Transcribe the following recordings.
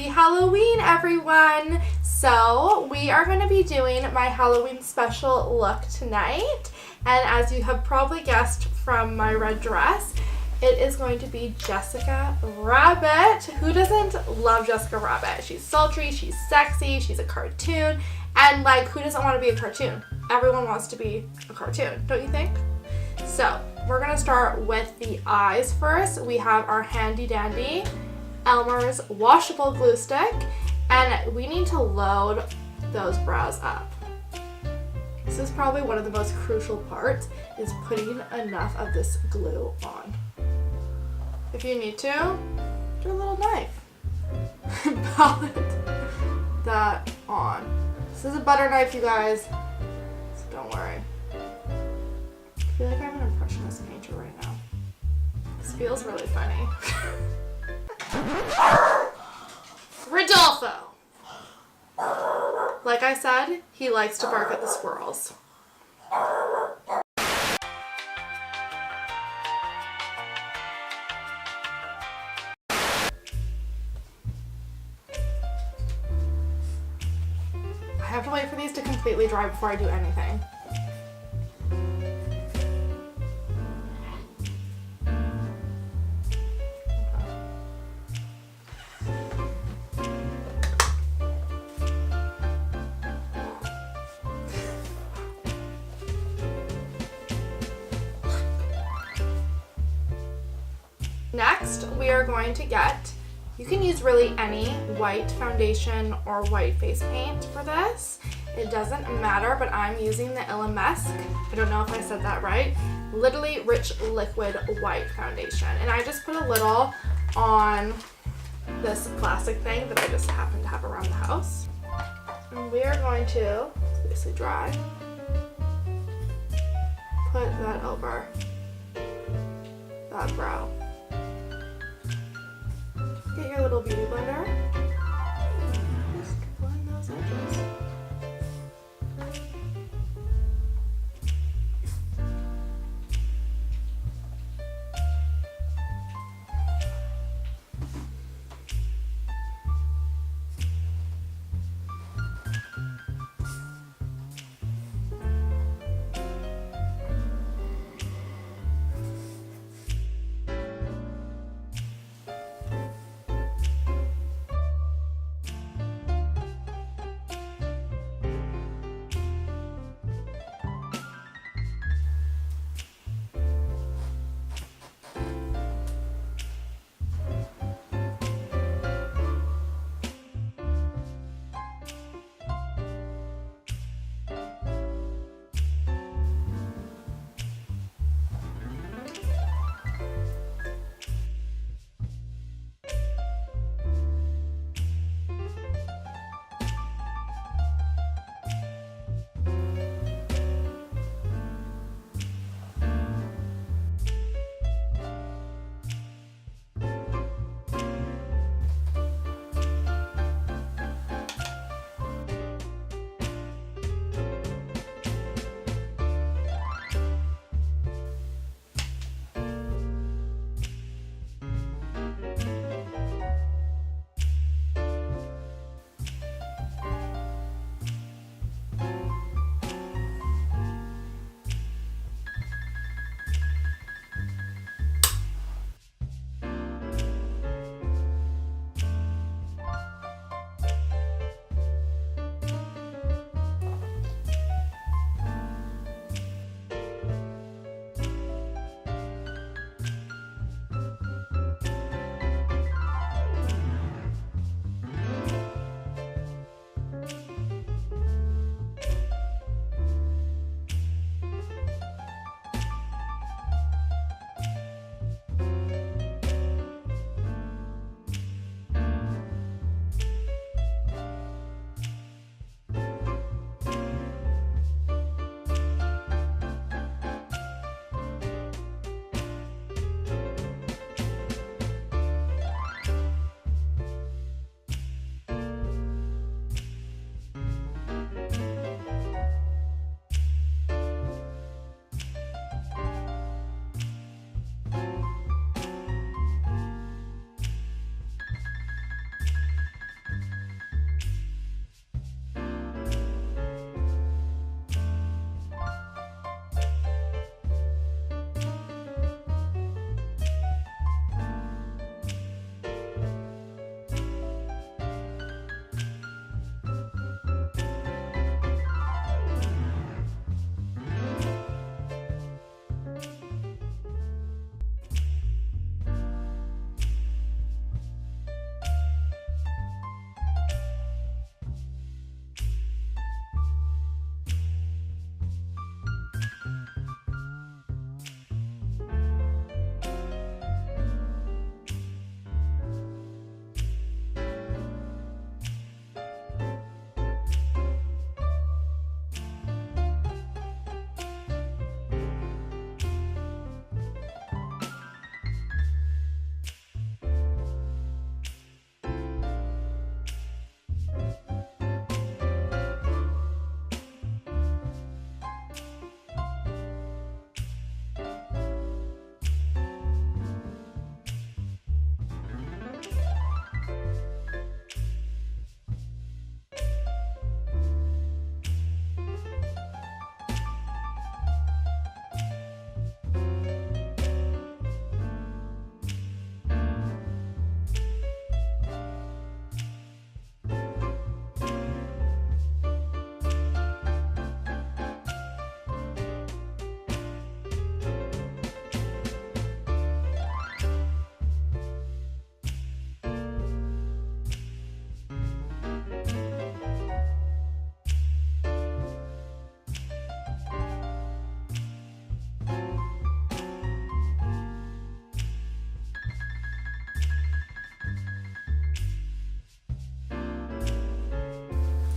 Happy Halloween, everyone! So, we are going to be doing my Halloween special look tonight. And as you have probably guessed from my red dress, it is going to be Jessica Rabbit. Who doesn't love Jessica Rabbit? She's sultry, she's sexy, she's a cartoon. And like, who doesn't want to be a cartoon? Everyone wants to be a cartoon, don't you think? So, we're going to start with the eyes first. We have our handy dandy Elmers Washable Glue Stick, and we need to load those brows up. This is probably one of the most crucial parts, is putting enough of this glue on. If you need to, do a little knife. Palette that on. This is a butter knife, you guys, so don't worry. I feel like I'm an impressionist painter right now. This feels really funny. Rodolfo! Like I said, he likes to bark at the squirrels. I have to wait for these to completely dry before I do anything. Next, we are going to get, you can use really any white foundation or white face paint for this. It doesn't matter, but I'm using the Illamasqua, I don't know if I said that right, Literally Rich Liquid White Foundation. And I just put a little on this plastic thing that I just happen to have around the house. And we are going to, it's basically dry, put that over that brow. Get your little beauty blender. Just blend those edges.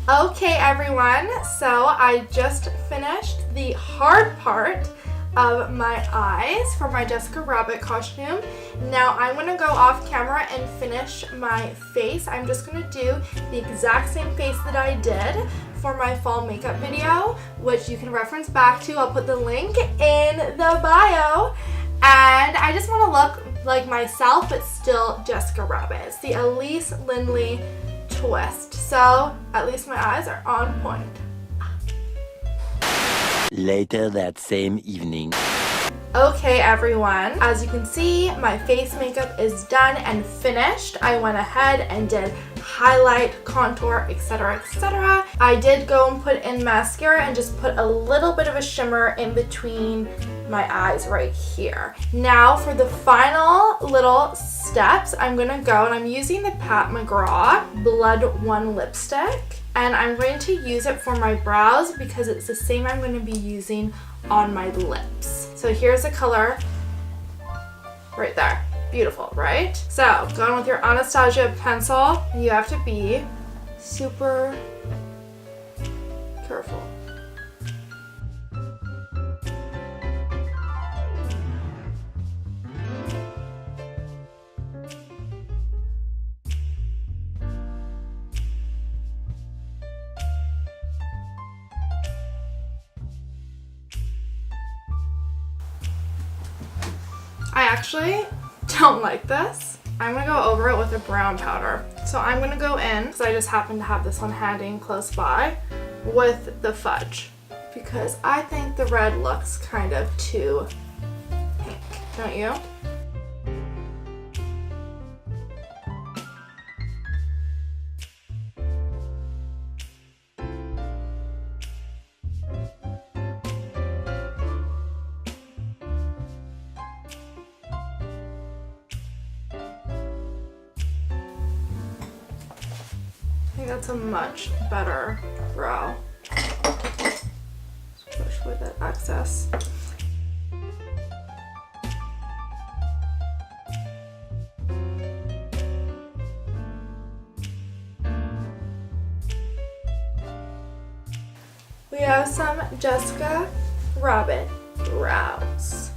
Okay everyone, so I just finished the hard part of my eyes for my Jessica Rabbit costume. Now I'm going to go off camera and finish my face. I'm just going to do the exact same face that I did for my fall makeup video, which you can reference back to. I'll put the link in the bio. And I just want to look like myself, but still Jessica Rabbit. It's the Elise Lindley twist. So at least my eyes are on point. Later that same evening. Okay everyone, as you can see, my face makeup is done and finished. I went ahead and did highlight, contour, etc, etc. I did go and put in mascara and just put a little bit of a shimmer in between my eyes right here. Now for the final little steps, I'm gonna go and I'm using the Pat McGraw Blood 1 lipstick, and I'm going to use it for my brows because it's the same I'm going to be using on my lips. So here's the color right there. Beautiful, right? So going with your Anastasia pencil, you have to be super careful. I actually don't like this. I'm gonna go over it with a brown powder. So I'm gonna go in, because I just happen to have this one handy and close by, with the fudge. Because I think the red looks kind of too pink, don't you? I think that's a much better brow. Just push away that excess. We have some Jessica Rabbit brows.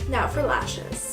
Now for lashes.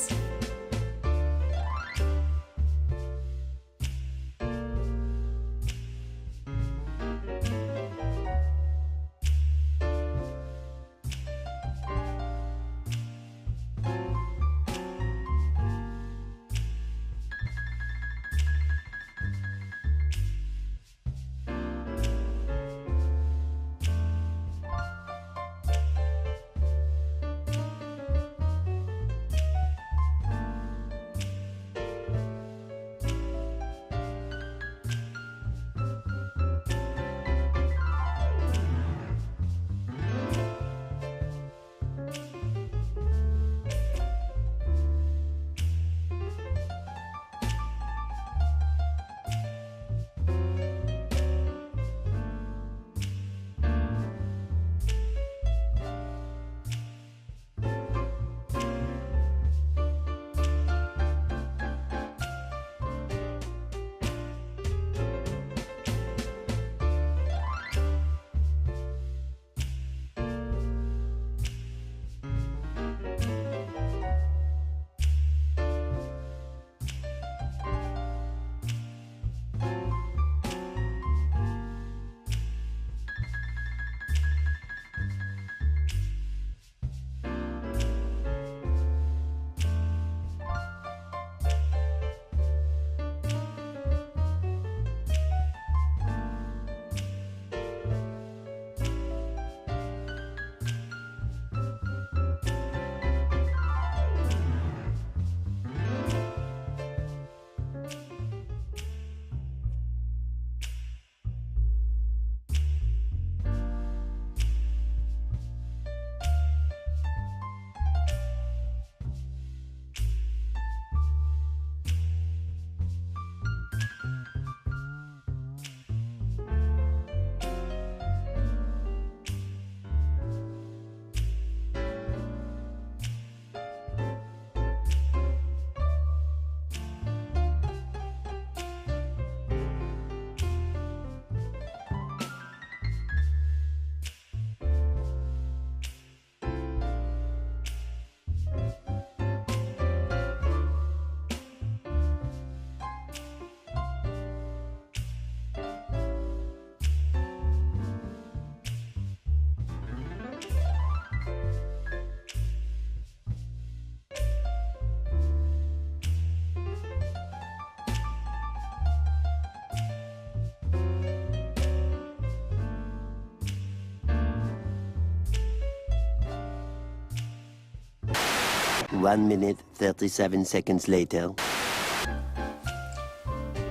1 minute, 37 seconds later.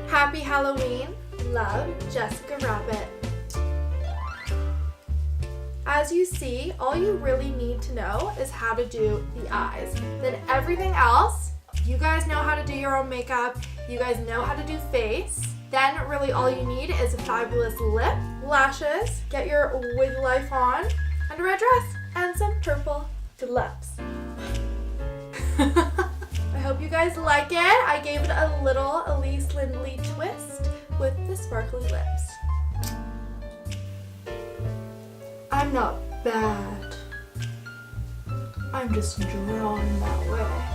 Happy Halloween. Love, Jessica Rabbit. As you see, all you really need to know is how to do the eyes. Then everything else, you guys know how to do your own makeup, you guys know how to do face. Then really all you need is a fabulous lip, lashes, get your wig life on, and a red dress, and some purple lips. I hope you guys like it. I gave it a little Elise Lindley twist with the sparkly lips. I'm not bad. I'm just drawn that way.